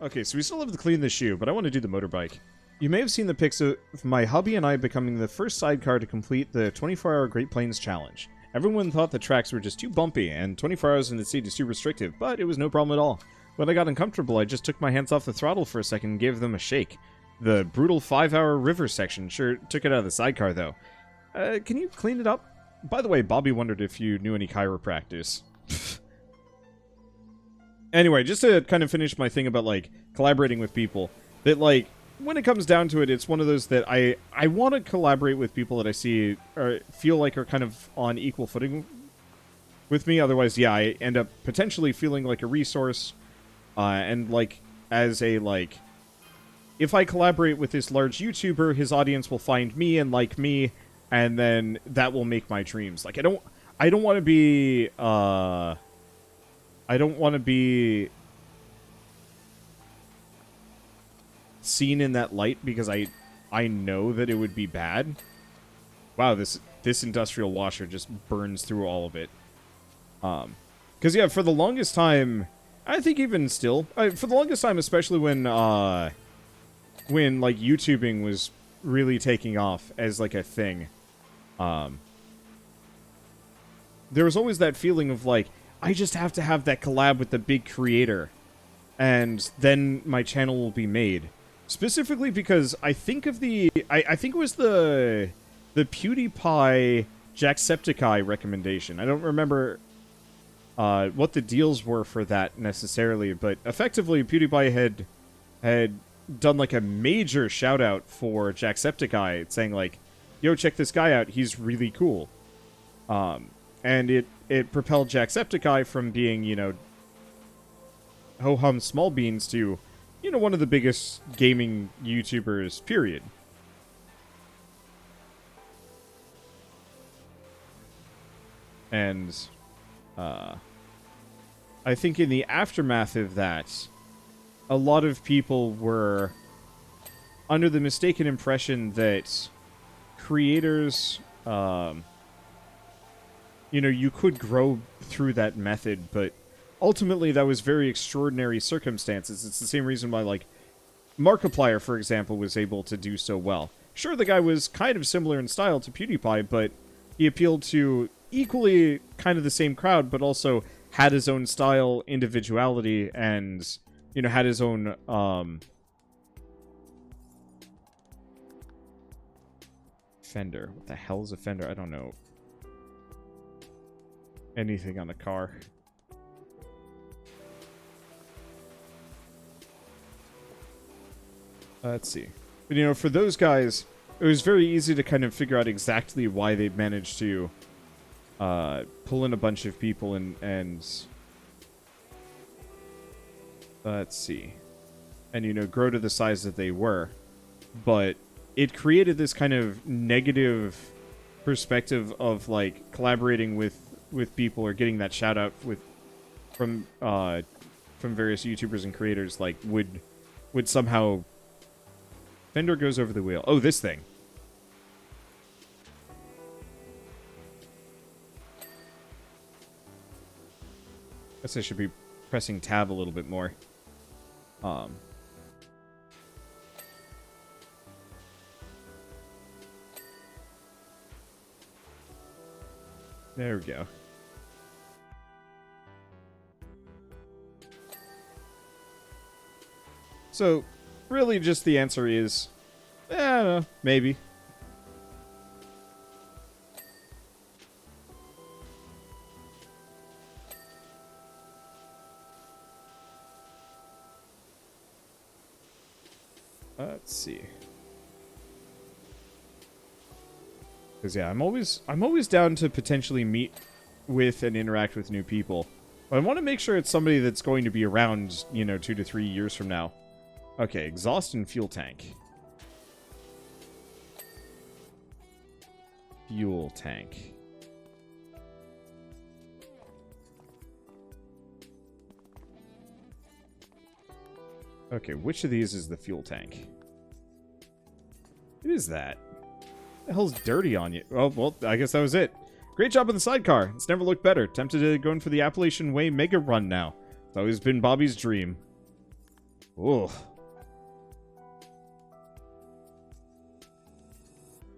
Okay, so we still have to clean the shoe, but I want to do the motorbike. You may have seen the pics of my hubby and I becoming the first sidecar to complete the 24-hour Great Plains Challenge. Everyone thought the tracks were just too bumpy, and 24 hours in the seat is too restrictive, but it was no problem at all. When I got uncomfortable, I just took my hands off the throttle for a second and gave them a shake. The brutal 5-hour river section sure took it out of the sidecar, though. Can you clean it up? By the way, Bobby wondered if you knew any chiropractors. Anyway, just to kind of finish my thing about, like, collaborating with people, that, like, when it comes down to it, it's one of those that I want to collaborate with people that I see or feel like are kind of on equal footing with me. Otherwise, yeah, I end up potentially feeling like a resource, and, like, as a, like, if I collaborate with this large YouTuber, his audience will find me and like me, and then that will make my dreams. Like, I don't want to be, I don't want to be seen in that light because I know that it would be bad. Wow, this industrial washer just burns through all of it. Because yeah, for the longest time, I think even still, for the longest time, especially when like YouTubing was really taking off as like a thing, there was always that feeling of like, I just have to have that collab with the big creator, and then my channel will be made. Specifically because I think of the... I think it was the PewDiePie Jacksepticeye recommendation. I don't remember what the deals were for that necessarily, but effectively PewDiePie had done like a major shout-out for Jacksepticeye, saying like, yo, check this guy out, he's really cool. And it propelled Jacksepticeye from being, you know, ho-hum small beans to, you know, one of the biggest gaming YouTubers, period. And, I think in the aftermath of that, a lot of people were under the mistaken impression that creators, you know, you could grow through that method, but ultimately that was very extraordinary circumstances. It's the same reason why, like, Markiplier, for example, was able to do so well. Sure, the guy was kind of similar in style to PewDiePie, but he appealed to equally kind of the same crowd, but also had his own style, individuality, and, you know, had his own, fender. What the hell is a fender? I don't know anything on the car. Let's see. But, you know, for those guys, it was very easy to kind of figure out exactly why they managed to pull in a bunch of people and let's see. And, you know, grow to the size that they were. But it created this kind of negative perspective of, like, collaborating with people or getting that shout out from various YouTubers and creators, like, would somehow... Fender goes over the wheel. Oh, this thing. Guess I should be pressing tab a little bit more. There we go. So, really just the answer is, I don't know, maybe. Let's see. Because yeah, I'm always down to potentially meet with and interact with new people. But I want to make sure it's somebody that's going to be around, you know, 2 to 3 years from now. Okay, exhaust and fuel tank. Fuel tank. Okay, which of these is the fuel tank? It is that. The hell's dirty on you? Oh, well, I guess that was it. Great job on the sidecar. It's never looked better. Tempted to go in for the Appalachian Way Mega Run now. It's always been Bobby's dream. Ugh.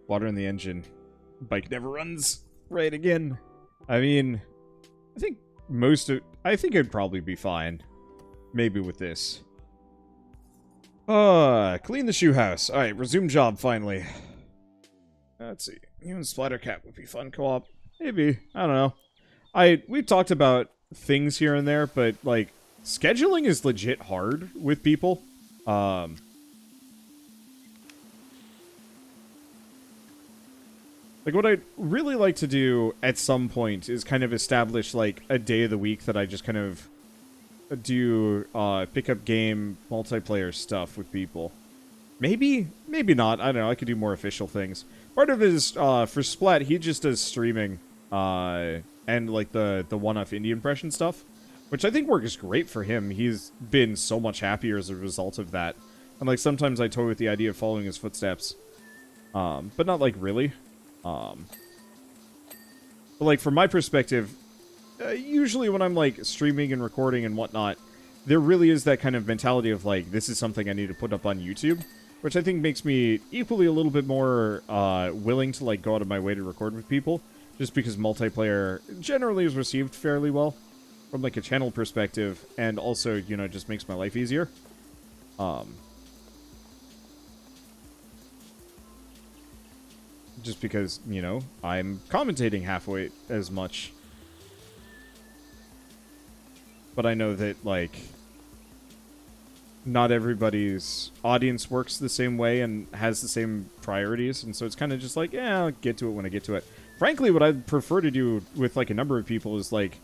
Water in the engine. Bike never runs right again. I mean, I think I think it'd probably be fine. Maybe with this. Clean the shoe house. Alright, resume job finally. Let's see. You and Splatter Cat would be fun co-op. Maybe. I don't know. We've talked about things here and there, but, like, scheduling is legit hard with people. Like, what I'd really like to do at some point is kind of establish, like, a day of the week that I just kind of do, pick up game multiplayer stuff with people. Maybe not. I don't know. I could do more official things. Part of it is, for Splat, he just does streaming, and, like, the one-off indie impression stuff, which I think works great for him. He's been so much happier as a result of that. And, like, sometimes I toy with the idea of following his footsteps. But not, like, really. But, like, from my perspective, usually when I'm, like, streaming and recording and whatnot, there really is that kind of mentality of, like, this is something I need to put up on YouTube, which I think makes me equally a little bit more willing to, like, go out of my way to record with people, just because multiplayer generally is received fairly well from, like, a channel perspective, and also, you know, just makes my life easier. Just because, you know, I'm commentating halfway as much. But I know that, like, not everybody's audience works the same way and has the same priorities, and so it's kind of just like, yeah, I'll get to it when I get to it. Frankly, what I'd prefer to do with, like, a number of people is, like,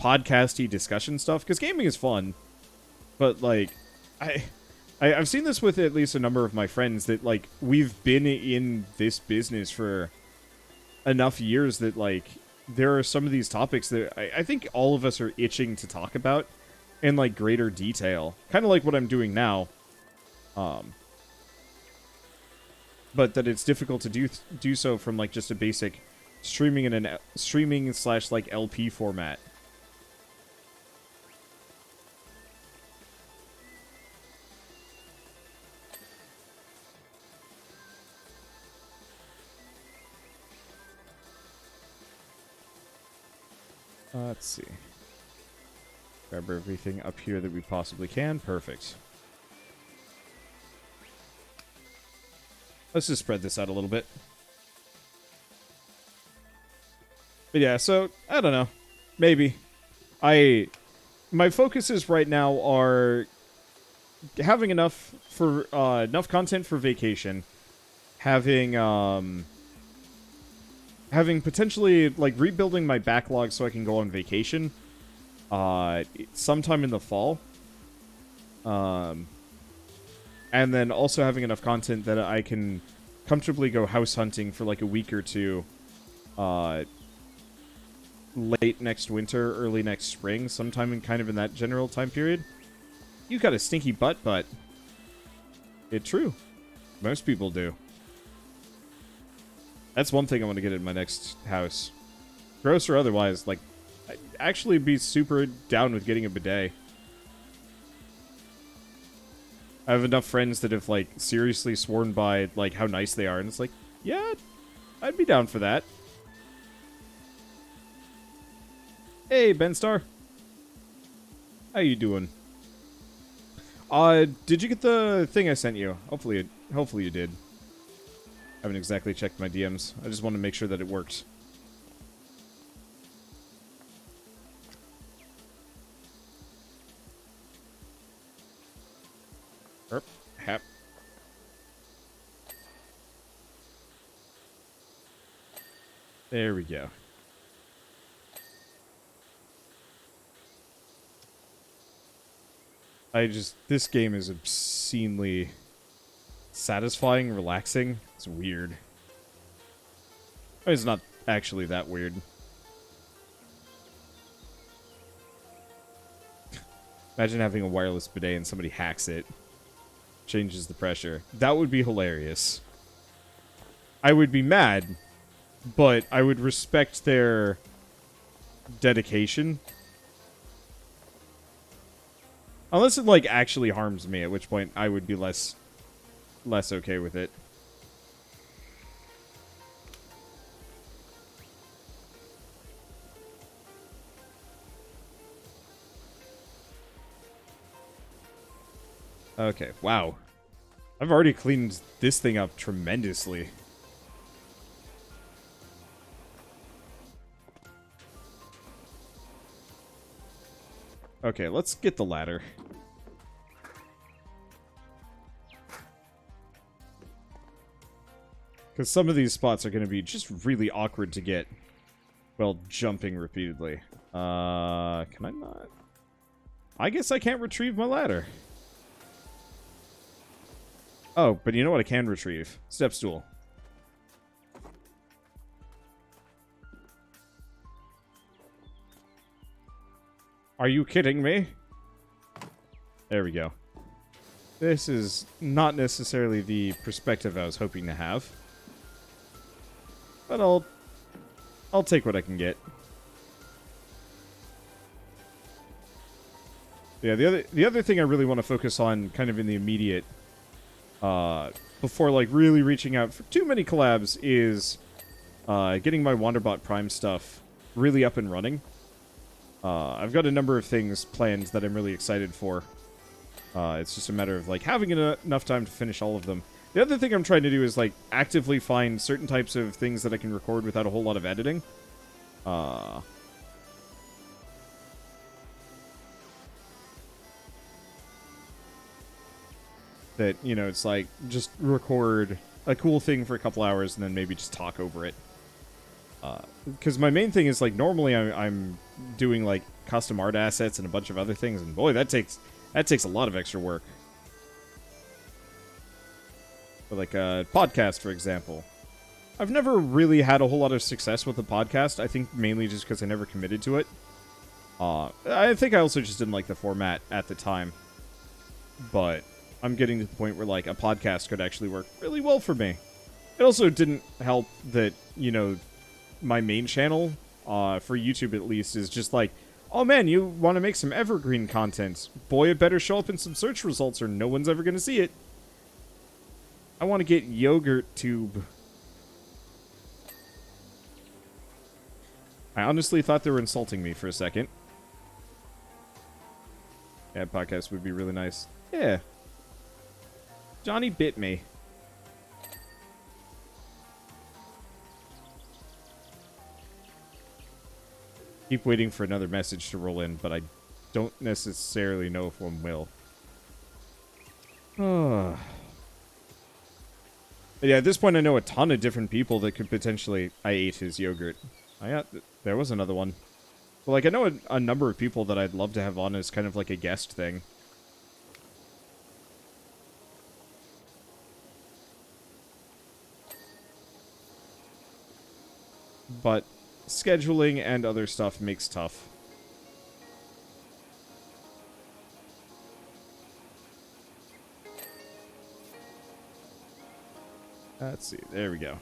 podcasty discussion stuff, because gaming is fun, but, like, I've seen this with at least a number of my friends that, like, we've been in this business for enough years that, like, there are some of these topics that I think all of us are itching to talk about in, like, greater detail. Kind of like what I'm doing now. But that it's difficult to do so from, like, just a basic streaming in an streaming / like, LP format. Let's see. Grab everything up here that we possibly can. Perfect. Let's just spread this out a little bit. But yeah, so, I don't know. Maybe. My focuses right now are having enough content for vacation. Having potentially, like, rebuilding my backlog so I can go on vacation sometime in the fall. And then also having enough content that I can comfortably go house hunting for, like, a week or two late next winter, early next spring, sometime in kind of in that general time period. You got a stinky butt, but it's true. Most people do. That's one thing I want to get in my next house. Gross or otherwise, like, I'd actually be super down with getting a bidet. I have enough friends that have, like, seriously sworn by, like, how nice they are, and it's like, yeah, I'd be down for that. Hey, Benstar. How you doing? Did you get the thing I sent you? Hopefully you did. I haven't exactly checked my DMs. I just want to make sure that it works. Herp. Hap. There we go. This game is obscenely satisfying, relaxing. It's weird. It's not actually that weird. Imagine having a wireless bidet and somebody hacks it. Changes the pressure. That would be hilarious. I would be mad, but I would respect their dedication. Unless it, like, actually harms me, at which point I would be less okay with it. Okay, wow. I've already cleaned this thing up tremendously. Okay, let's get the ladder. Because some of these spots are going to be just really awkward to get while jumping repeatedly. Can I not? I guess I can't retrieve my ladder. Oh, but you know what I can retrieve? Step stool. Are you kidding me? There we go. This is not necessarily the perspective I was hoping to have. But I'll take what I can get. Yeah, the other thing I really want to focus on kind of in the immediate before like really reaching out for too many collabs is getting my Wanderbot Prime stuff really up and running. I've got a number of things planned that I'm really excited for. It's just a matter of like having enough time to finish all of them. The other thing I'm trying to do is like actively find certain types of things that I can record without a whole lot of editing. That, you know, it's like, just record a cool thing for a couple hours and then maybe just talk over it. Because my main thing is, like, normally I'm doing, like, custom art assets and a bunch of other things, and boy, that takes a lot of extra work. But like a podcast, for example. I've never really had a whole lot of success with a podcast, I think mainly just because I never committed to it. I think I also just didn't like the format at the time. But I'm getting to the point where, like, a podcast could actually work really well for me. It also didn't help that, you know, my main channel, for YouTube at least, is just like, oh man, you want to make some evergreen content. Boy, it better show up in some search results or no one's ever going to see it. I want to get yogurt tube. I honestly thought they were insulting me for a second. Yeah, podcast would be really nice. Yeah. Johnny bit me. Keep waiting for another message to roll in, but I don't necessarily know if one will. But yeah, at this point I know a ton of different people that could potentially... I ate his yogurt. There was another one. Well, like, I know a number of people that I'd love to have on as kind of like a guest thing. But scheduling and other stuff makes tough. Let's see. There we go.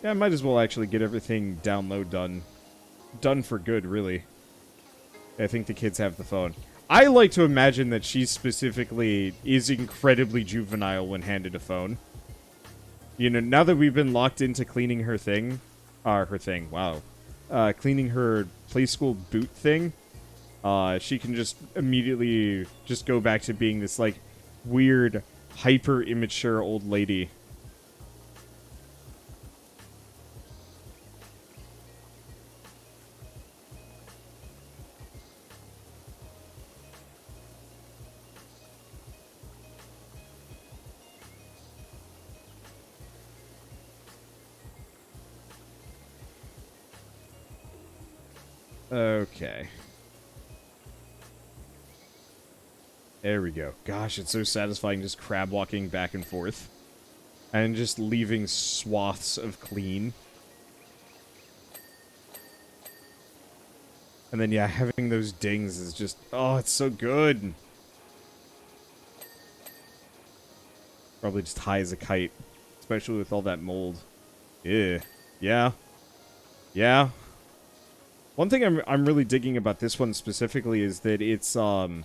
Yeah, I might as well actually get everything download done. Done for good, really. I think the kids have the phone. I like to imagine that she specifically is incredibly juvenile when handed a phone. You know, now that we've been locked into cleaning her thing... wow. Cleaning her play school boot thing, she can just immediately just go back to being this, like, weird, hyper-immature old lady. Okay. There we go. Gosh, it's so satisfying just crab walking back and forth. And just leaving swaths of clean. And then, yeah, having those dings is just... oh, it's so good! Probably just high as a kite. Especially with all that mold. Yeah. Yeah. Yeah. One thing I'm really digging about this one specifically is that it's very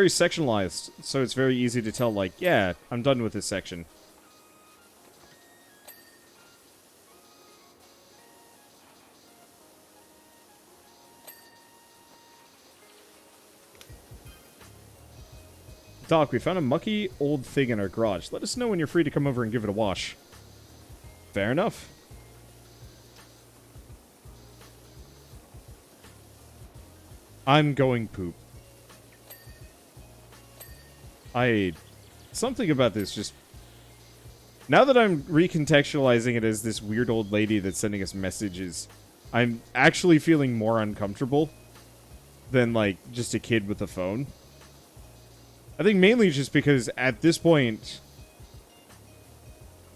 sectionalized, so it's very easy to tell, like, yeah, I'm done with this section. Doc, we found a mucky old thing in our garage. Let us know when you're free to come over and give it a wash. Fair enough. I'm going poop. Something about this just... Now that I'm recontextualizing it as this weird old lady that's sending us messages, I'm actually feeling more uncomfortable than, like, just a kid with a phone. I think mainly just because at this point...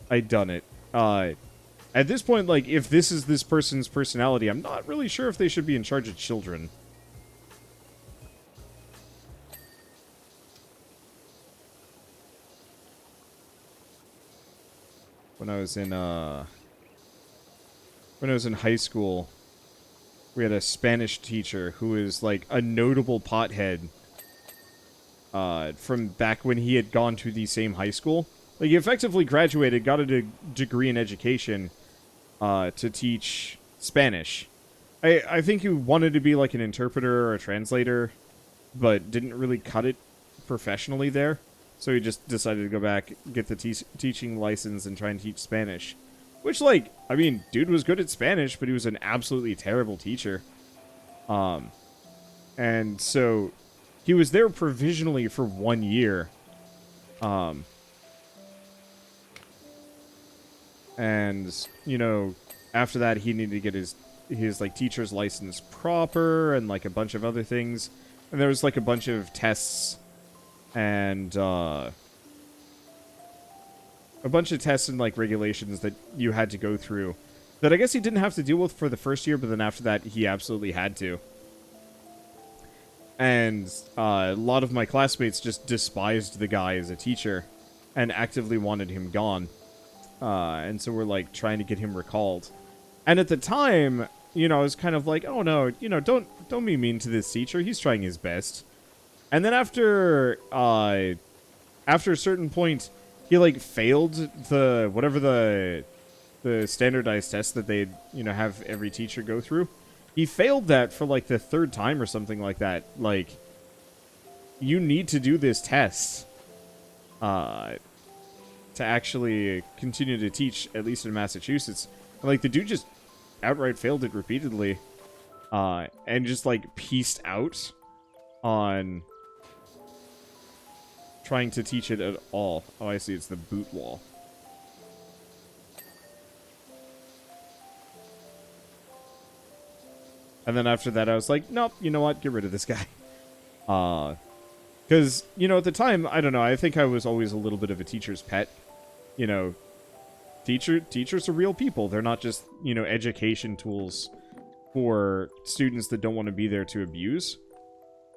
I'd done it. At this point, like, if this is this person's personality, I'm not really sure if they should be in charge of children. When I was in high school, we had a Spanish teacher who was, like, a notable pothead from back when he had gone to the same high school. Like, he effectively graduated, got a degree in education to teach Spanish. I think he wanted to be, like, an interpreter or a translator, but didn't really cut it professionally there. So he just decided to go back, get the teaching license, and try and teach Spanish. Which, like, I mean, dude was good at Spanish, but he was an absolutely terrible teacher. And so he was there provisionally for 1 year. And, you know, after that, he needed to get his like, teacher's license proper and, like, a bunch of other things. And there was, like, a bunch of tests and, a bunch of tests and, like, regulations that you had to go through that I guess he didn't have to deal with for the first year, but then after that, he absolutely had to. And, a lot of my classmates just despised the guy as a teacher and actively wanted him gone. And so we're, like, trying to get him recalled. And at the time, you know, I was kind of like, oh no, you know, don't be mean to this teacher. He's trying his best. And then after a certain point, he, like, failed whatever the standardized test that they, you know, have every teacher go through. He failed that for, like, the third time or something like that. Like, you need to do this test to actually continue to teach, at least in Massachusetts. And, like, the dude just outright failed it repeatedly and just, like, pieced out on trying to teach it at all. Oh, I see. It's the boot wall. And then after that, I was like, nope, you know what? Get rid of this guy. Because, you know, at the time, I don't know, I think I was always a little bit of a teacher's pet. You know, teachers are real people. They're not just, you know, education tools for students that don't want to be there to abuse.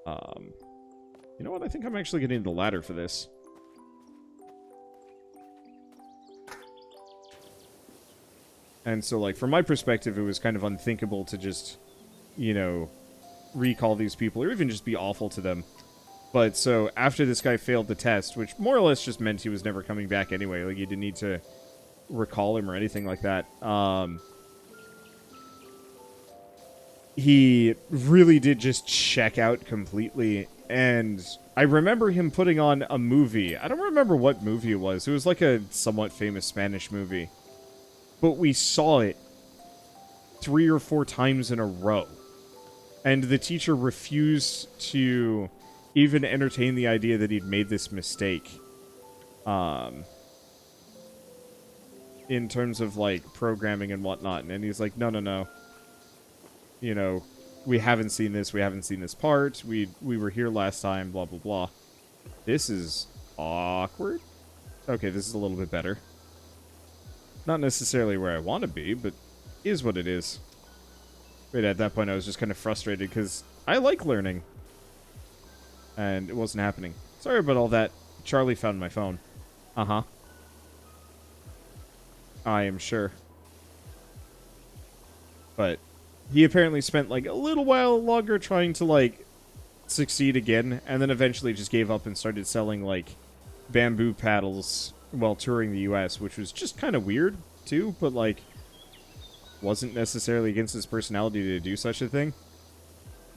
You know what? I think I'm actually getting the ladder for this. And so, like, from my perspective, it was kind of unthinkable to just, you know, recall these people or even just be awful to them. But so after this guy failed the test, which more or less just meant he was never coming back anyway, like, you didn't need to recall him or anything like that. He really did just check out completely. And I remember him putting on a movie. I don't remember what movie it was. It was like a somewhat famous Spanish movie. But we saw it 3 or 4 times in a row. And the teacher refused to even entertain the idea that he'd made this mistake. In terms of, like, programming and whatnot. And he's like, no. You know, we haven't seen this. We haven't seen this part. We were here last time, blah, blah, blah. This is awkward. Okay, this is a little bit better. Not necessarily where I want to be, but is what it is. But at that point, I was just kind of frustrated because I like learning. And it wasn't happening. Sorry about all that. Charlie found my phone. Uh-huh. I am sure. But he apparently spent like a little while longer trying to like succeed again, and then eventually just gave up and started selling like bamboo paddles while touring the US, which was just kind of weird too, but like wasn't necessarily against his personality to do such a thing.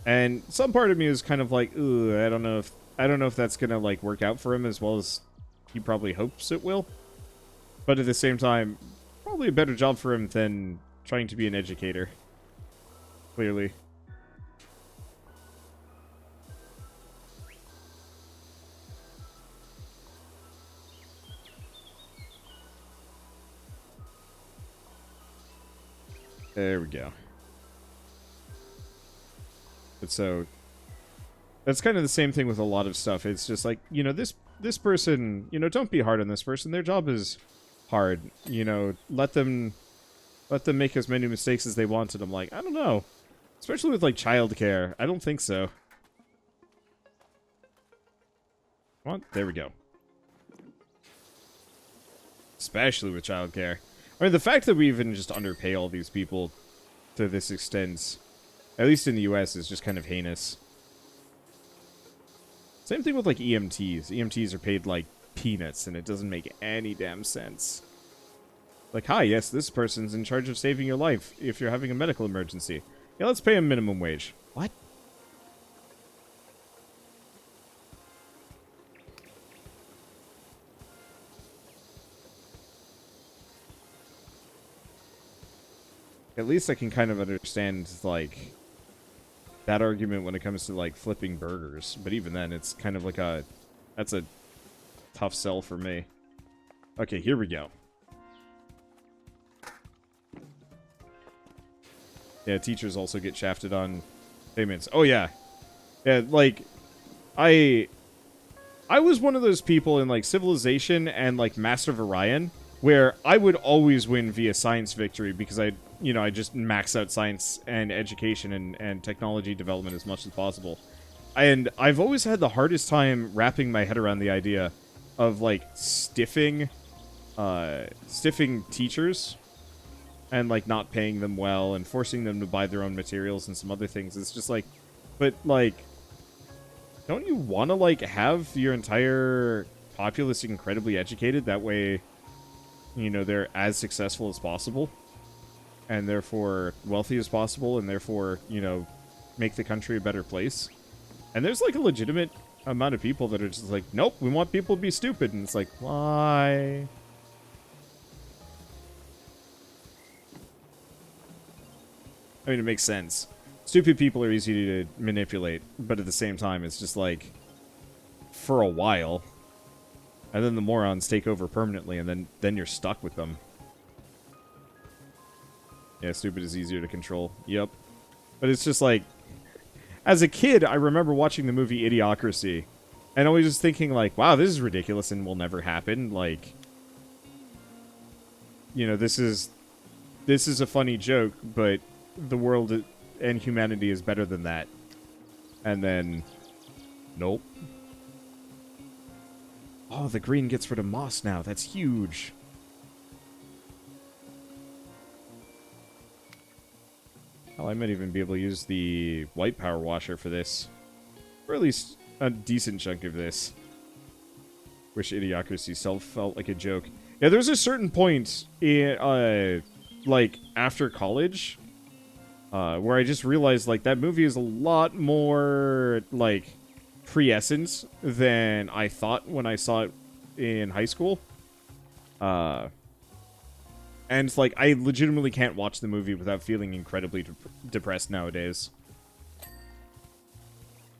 And some part of me is kind of like, ooh, I don't know if that's gonna like work out for him as well as he probably hopes it will. But at the same time, probably a better job for him than trying to be an educator. Clearly. There we go. But so that's kind of the same thing with a lot of stuff. It's just like, you know, this person, you know, don't be hard on this person. Their job is hard. You know, let them make as many mistakes as they want. And I'm like, I don't know. Especially with like childcare. I don't think so. Come on, there we go. Especially with childcare. I mean, the fact that we even just underpay all these people to this extent, at least in the US, is just kind of heinous. Same thing with, like, EMTs. EMTs are paid, like, peanuts, and it doesn't make any damn sense. Like, hi, yes, this person's in charge of saving your life if you're having a medical emergency. Yeah, let's pay him minimum wage. What? At least I can kind of understand, like, that argument when it comes to, like, flipping burgers. But even then, it's kind of like a... That's a tough sell for me. Okay, here we go. Yeah, teachers also get shafted on payments. Oh, yeah. Yeah, like, I was one of those people in, like, Civilization and, like, Master of Orion, where I would always win via science victory because I just max out science and education and technology development as much as possible. And I've always had the hardest time wrapping my head around the idea of, like, stiffing teachers and, like, not paying them well and forcing them to buy their own materials and some other things. It's just like, but, like, don't you want to, like, have your entire populace incredibly educated? That way, you know, they're as successful as possible. And therefore wealthy as possible, and therefore, you know, make the country a better place. And there's, like, a legitimate amount of people that are just like, nope, we want people to be stupid. And it's like, why? I mean, it makes sense. Stupid people are easy to manipulate, but at the same time, it's just like, for a while. And then the morons take over permanently, and then you're stuck with them. Yeah, stupid is easier to control. Yep. But it's just like... As a kid, I remember watching the movie Idiocracy. And always just thinking like, wow, this is ridiculous and will never happen. Like... You know, this is a funny joke, but the world and humanity is better than that. And then... Nope. Oh, the green gets rid of moss now. That's huge. Hell, I might even be able to use the white power washer for this. Or at least a decent chunk of this. Wish Idiocracy self felt like a joke. Yeah, there's a certain point in, like, after college, where I just realized, like, that movie is a lot more, like, pre-essence than I thought when I saw it in high school. And, like, I legitimately can't watch the movie without feeling incredibly depressed nowadays.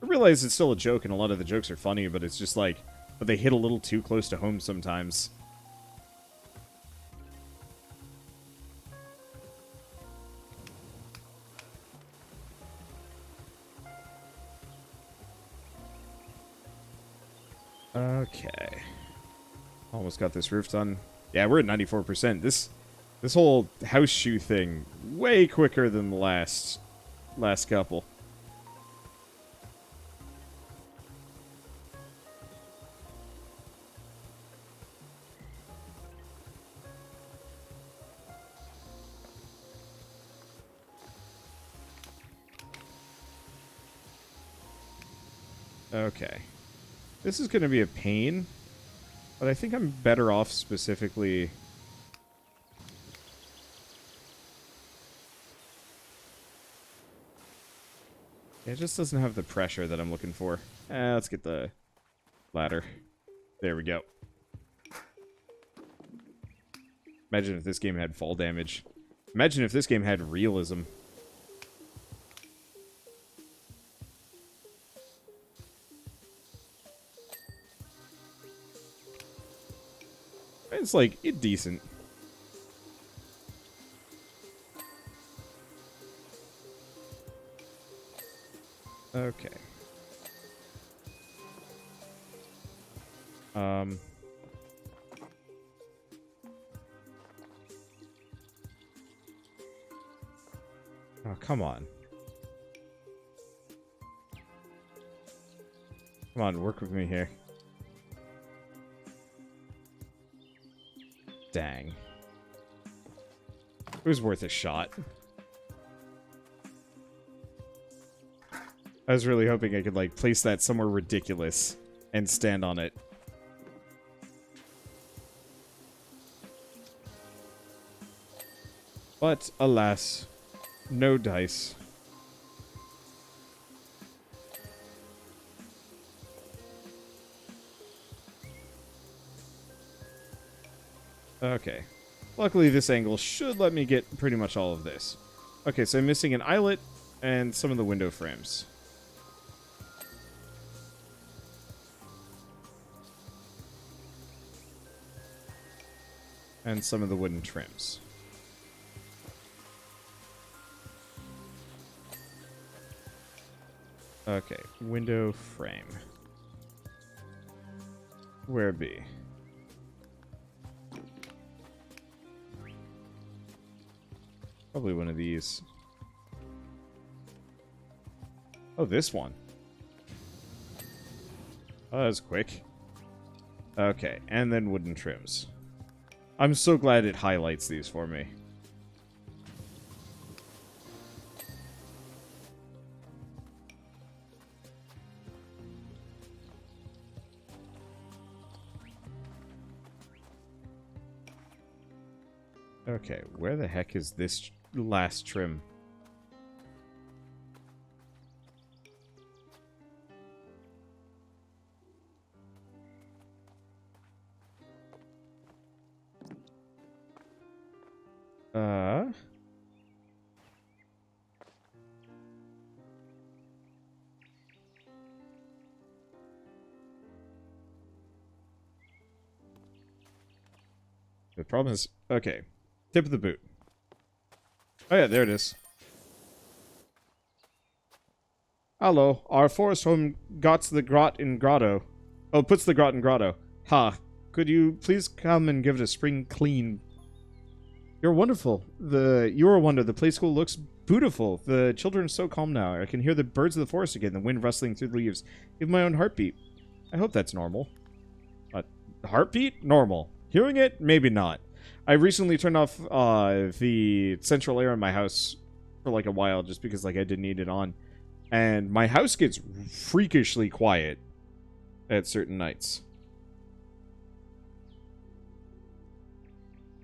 I realize it's still a joke, and a lot of the jokes are funny, but it's just, like, but they hit a little too close to home sometimes. Okay. Almost got this roof done. Yeah, we're at 94%. This whole house shoe thing, way quicker than the last couple. Okay. This is going to be a pain, but I think I'm better off specifically... It just doesn't have the pressure that I'm looking for. Let's get the ladder. There we go. Imagine if this game had fall damage. Imagine if this game had realism. It's like, it's decent. Okay. Oh, come on. Come on, work with me here. Dang. It was worth a shot. I was really hoping I could, like, place that somewhere ridiculous and stand on it. But, alas, no dice. Okay. Luckily, this angle should let me get pretty much all of this. Okay, so I'm missing an eyelet and some of the window frames. And some of the wooden trims. Okay, window frame. Where be? Probably one of these. Oh, this one. Oh, that was quick. Okay, and then wooden trims. I'm so glad it highlights these for me. Okay, where the heck is this last trim? The problem is... Okay. Tip of the boot. Oh yeah, there it is. Hello, our forest home puts the grot in grotto. Ha. Could you please come and give it a spring clean? You're wonderful. You're a wonder. The play school looks beautiful. The children are so calm now. I can hear the birds of the forest again, the wind rustling through the leaves. Even my own heartbeat. I hope that's normal. Heartbeat? Normal. Hearing it? Maybe not. I recently turned off the central air in my house for like a while just because like I didn't need it on. And my house gets freakishly quiet at certain nights.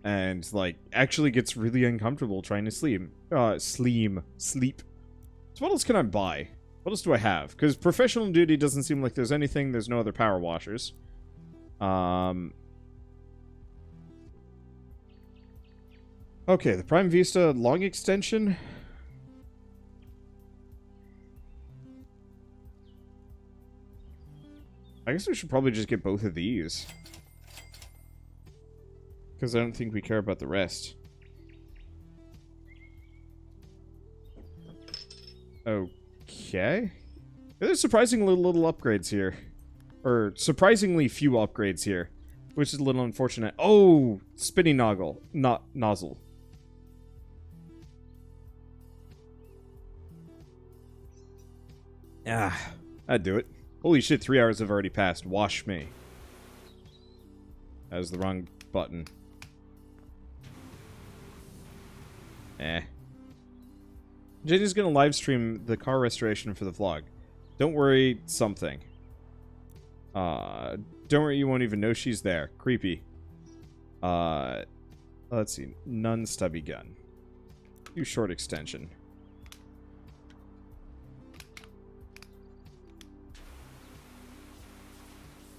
And like actually gets really uncomfortable trying to sleep. Sleep. So what else can I buy? What else do I have? Because professional duty doesn't seem like there's anything. There's no other power washers. Okay, the Prime Vista long extension. I guess we should probably just get both of these. Because I don't think we care about the rest. Okay. There's surprisingly little upgrades here. Or surprisingly few upgrades here. Which is a little unfortunate. Oh! Spinning nozzle. Nozzle. Ah, I'd do it. Holy shit, 3 hours have already passed. Wash me. That was the wrong button. JD's gonna live stream the car restoration for the vlog. Don't worry, something. Don't worry, you won't even know she's there. Creepy. Let's see. None stubby gun. Too short extension.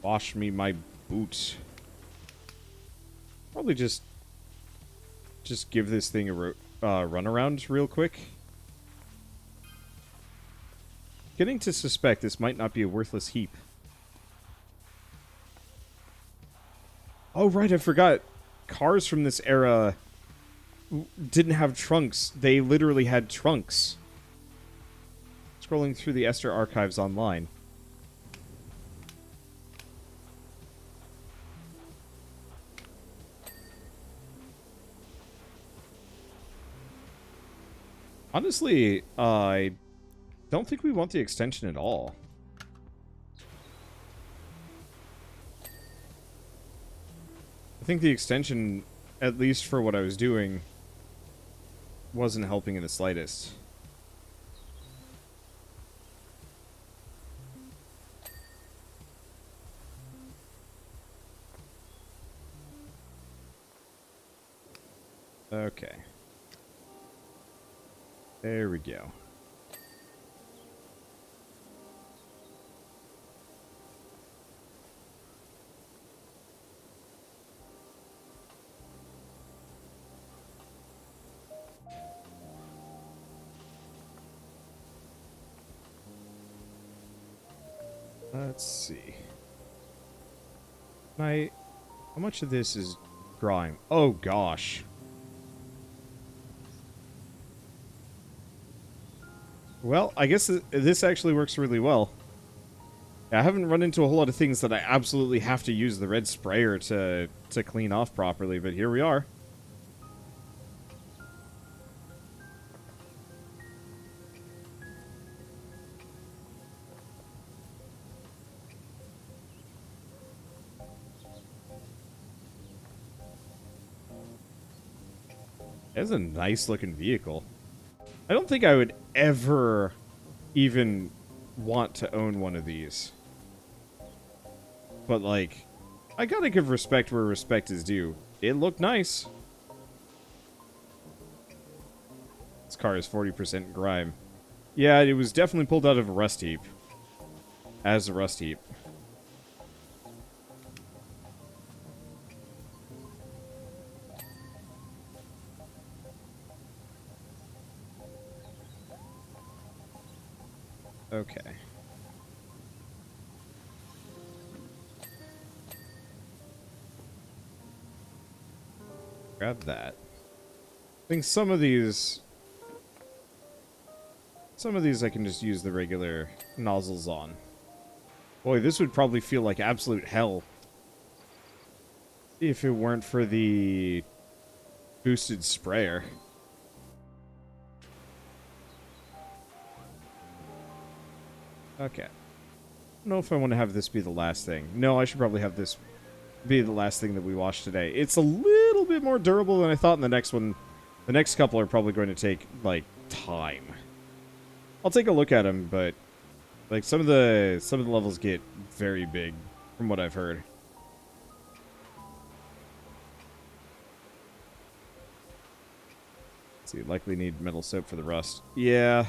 Wash me my boots. Probably just give this thing a run around real quick. Getting to suspect this might not be a worthless heap. Oh, right, I forgot. Cars from this era didn't have trunks. They literally had trunks. Scrolling through the Esther archives online. Honestly, I don't think we want the extension at all. I think the extension, at least for what I was doing, wasn't helping in the slightest. Okay. There we go. Let's see. How much of this is grime? Oh gosh. Well, I guess this actually works really well. I haven't run into a whole lot of things that I absolutely have to use the red sprayer to clean off properly, but here we are. It's a nice looking vehicle. I don't think I would ever even want to own one of these. But, like, I gotta give respect where respect is due. It looked nice. This car is 40% grime. Yeah, it was definitely pulled out of a rust heap. As a rust heap. Okay. Grab that. I think some of these I can just use the regular nozzles on. Boy, this would probably feel like absolute hell if it weren't for the boosted sprayer. Okay. I don't know if I want to have this be the last thing. No, I should probably have this be the last thing that we wash today. It's a little bit more durable than I thought in the next one. The next couple are probably going to take, like, time. I'll take a look at them, but, like, some of the levels get very big, from what I've heard. Let's see, likely need metal soap for the rust. Yeah.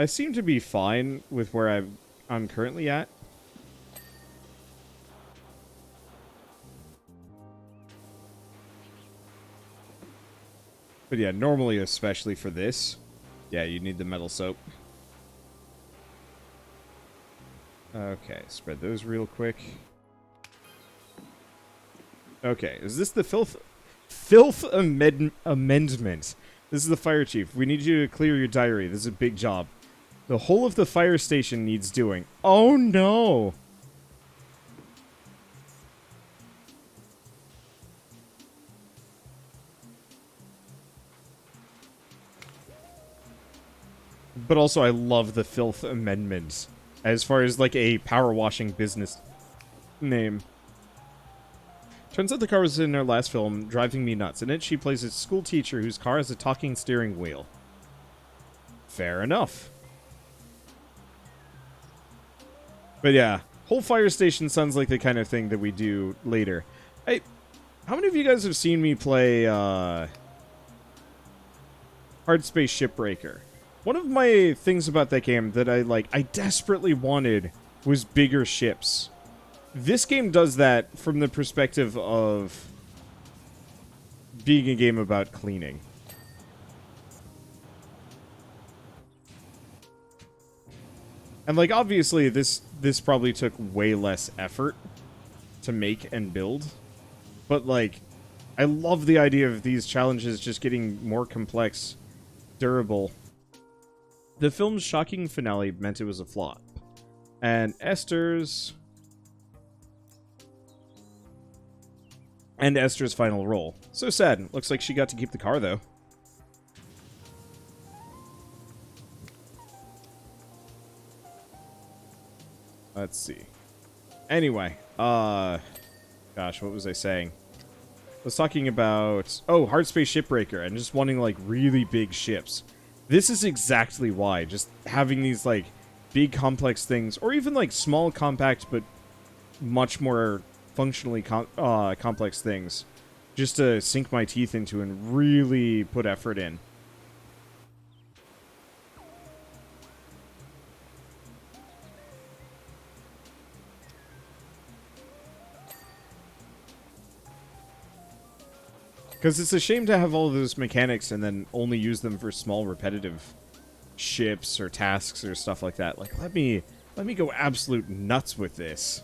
I seem to be fine with where I'm currently at. But yeah, normally, especially for this, yeah, you need the metal soap. Okay, spread those real quick. Okay, is this the filth amendment? This is the fire chief. We need you to clear your diary. This is a big job. The whole of the fire station needs doing. Oh no! But also, I love the filth amendments. As far as, like, a power washing business name. Turns out the car was in our last film, Driving Me Nuts. In it, she plays a school teacher whose car has a talking steering wheel. Fair enough. But yeah, whole fire station sounds like the kind of thing that we do later. Hey, how many of you guys have seen me play Hard Space Shipbreaker? One of my things about that game that I desperately wanted was bigger ships. This game does that from the perspective of being a game about cleaning. And, like, obviously, this probably took way less effort to make and build. But, like, I love the idea of these challenges just getting more complex, durable. The film's shocking finale meant it was a flop. And Esther's final role. So sad. Looks like she got to keep the car, though. Let's see. Anyway, gosh, what was I saying? I was talking about, Hard Space Shipbreaker, and just wanting, like, really big ships. This is exactly why. Just having these, like, big, complex things, or even, like, small, compact, but much more functionally complex things, just to sink my teeth into and really put effort in. Because it's a shame to have all of those mechanics and then only use them for small, repetitive ships or tasks or stuff like that. Like, let me go absolute nuts with this.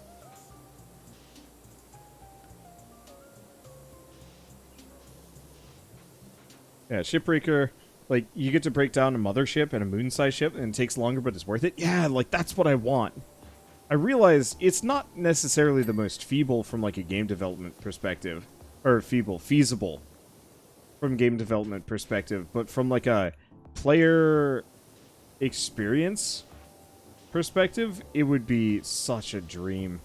Yeah, Shipbreaker, like, you get to break down a mothership and a moon-sized ship, and it takes longer, but it's worth it. Yeah, like, that's what I want. I realize it's not necessarily the most feeble from, like, a game development perspective. Or feasible from game development perspective, but from, like, a player experience perspective, it would be such a dream.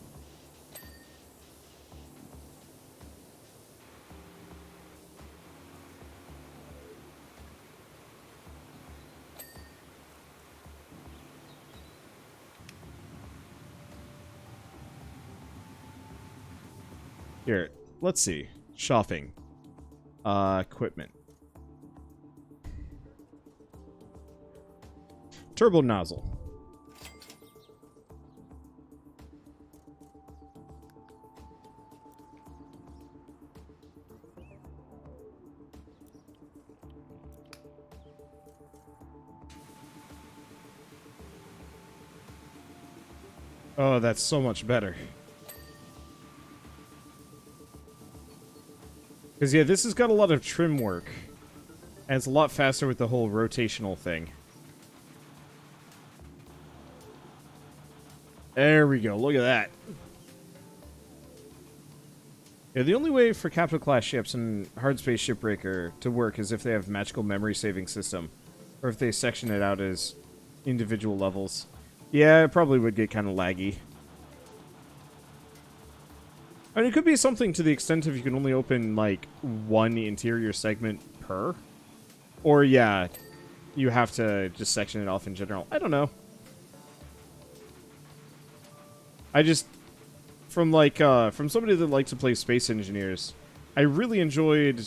Here, let's see. Shopping. Equipment. Turbo nozzle. Oh, that's so much better. Because, yeah, this has got a lot of trim work. And it's a lot faster with the whole rotational thing. There we go. Look at that. Yeah, the only way for capital class ships in Hard Space Shipbreaker to work is if they have magical memory saving system. Or if they section it out as individual levels. Yeah, it probably would get kind of laggy. I mean, it could be something to the extent of you can only open, like, one interior segment per. Or, yeah, you have to just section it off in general. I don't know. I just, from somebody that likes to play Space Engineers, I really enjoyed,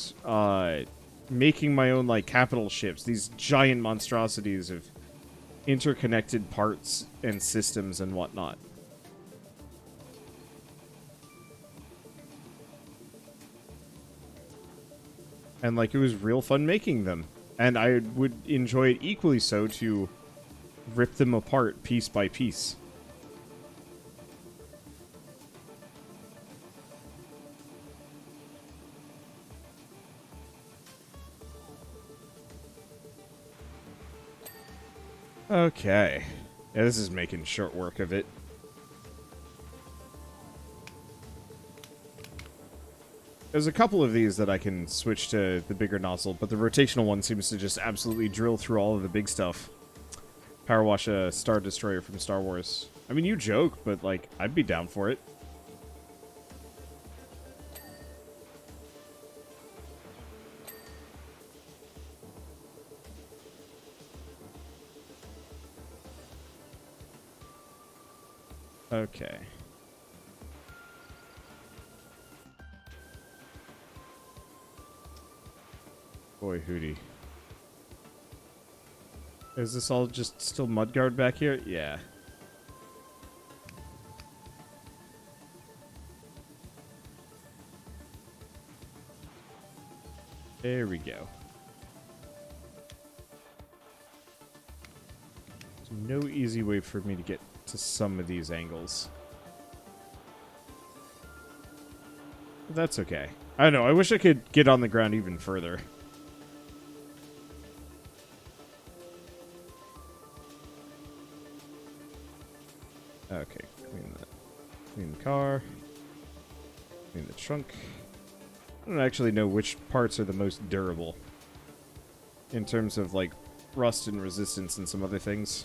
making my own, like, capital ships. These giant monstrosities of interconnected parts and systems and whatnot. And, like, it was real fun making them. And I would enjoy it equally so to rip them apart piece by piece. Okay. Yeah, this is making short work of it. There's a couple of these that I can switch to the bigger nozzle, but the rotational one seems to just absolutely drill through all of the big stuff. PowerWash a Star Destroyer from Star Wars. I mean, you joke, but, like, I'd be down for it. Okay. Boy, hootie. Is this all just still mudguard back here? Yeah. There we go. There's no easy way for me to get to some of these angles. But that's okay. I don't know, I wish I could get on the ground even further. Okay, clean the car. Clean the trunk. I don't actually know which parts are the most durable. In terms of, like, rust and resistance and some other things.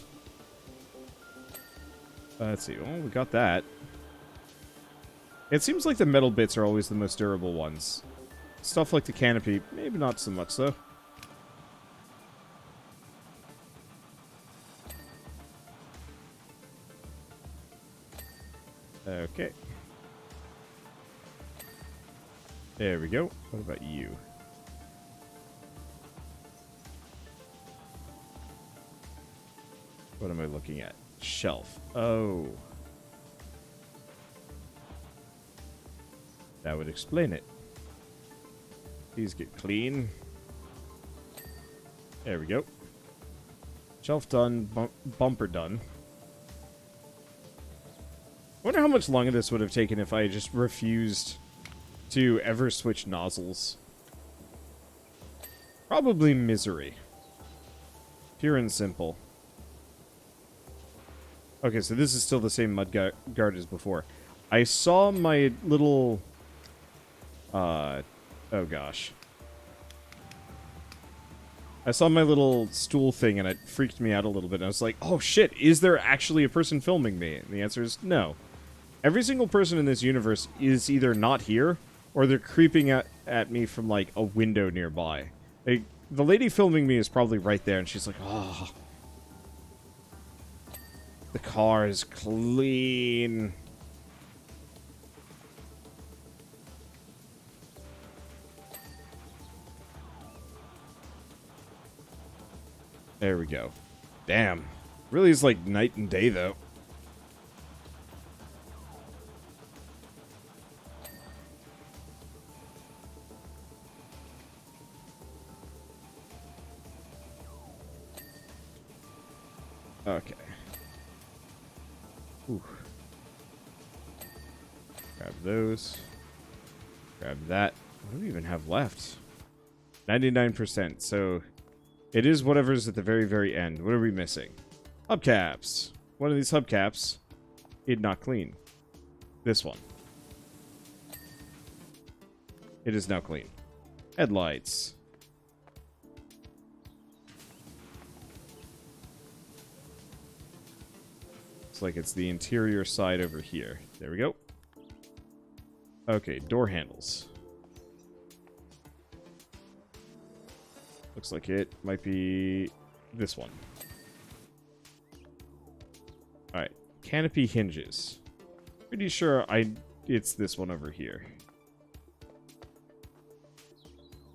Let's see. Oh, we got that. It seems like the metal bits are always the most durable ones. Stuff like the canopy, maybe not so much, though. Okay. There we go. What about you? What am I looking at? Shelf. Oh. That would explain it. These get clean. There we go. Shelf done. Bumper done. Wonder how much longer this would have taken if I just refused to ever switch nozzles. Probably misery. Pure and simple. Okay, so this is still the same mud guard as before. I saw my little... oh gosh. I saw my little stool thing and it freaked me out a little bit. And I was like, oh shit, is there actually a person filming me? And the answer is no. Every single person in this universe is either not here, or they're creeping at me from, like, a window nearby. Like, the lady filming me is probably right there, and she's like, oh. The car is clean. There we go. Damn. Really is like night and day, though. Okay. Ooh. Grab those. Grab that. What do we even have left? 99%. So it is whatever's at the very, very end. What are we missing? Hubcaps. One of these hubcaps is not clean. This one. It is now clean. Headlights. Looks like it's the interior side over here. There we go. Okay, door handles. Looks like it might be this one. Alright, canopy hinges. Pretty sure it's this one over here.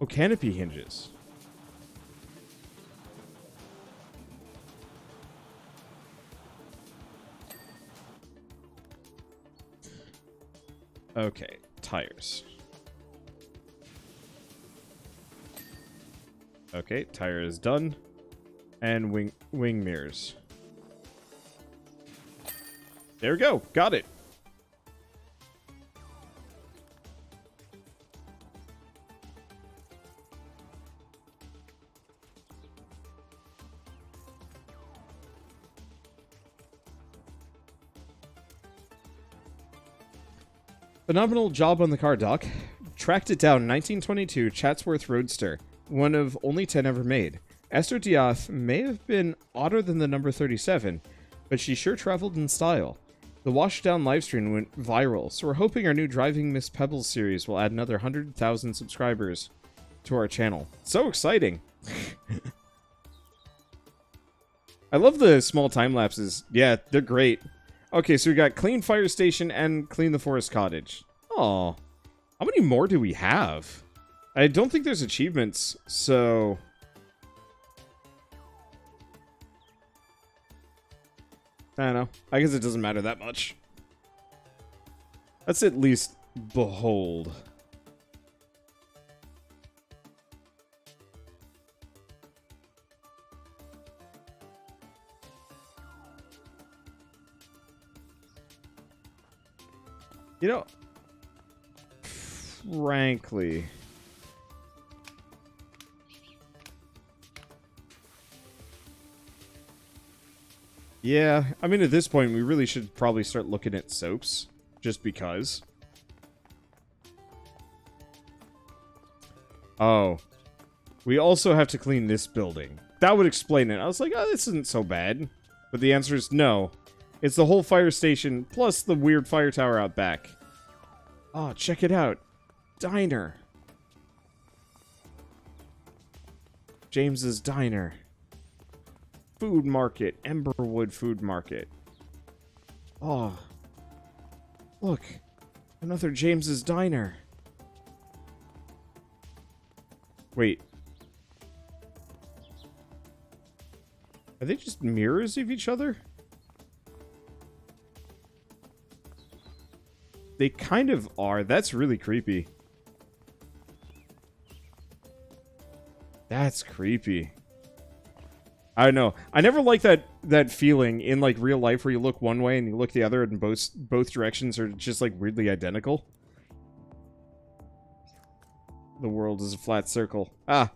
Oh, canopy hinges. Okay, tires. Okay, tire is done. And wing mirrors. There we go. Got it. Phenomenal job on the car, Doc. Tracked it down, 1922 Chatsworth Roadster. One of only 10 ever made. Esther Diath may have been odder than the number 37, but she sure traveled in style. The Washdown livestream went viral, so we're hoping our new Driving Miss Pebbles series will add another 100,000 subscribers to our channel. So exciting! I love the small time lapses. Yeah, they're great. Okay, so we got clean fire station and clean the forest cottage. Oh, how many more do we have? I don't think there's achievements, so... I don't know. I guess it doesn't matter that much. Let's at least behold. You know, frankly... Yeah, I mean, at this point, we really should probably start looking at soaps. Just because. Oh. We also have to clean this building. That would explain it. I was like, oh, this isn't so bad. But the answer is no. It's the whole fire station, plus the weird fire tower out back. Oh, check it out. Diner. James's Diner. Food market. Emberwood Food Market. Oh. Look. Another James's Diner. Wait. Are they just mirrors of each other? They kind of are. That's really creepy. That's creepy. I don't know. I never like that feeling in like real life where you look one way and you look the other and both directions are just like weirdly identical. The world is a flat circle. Ah,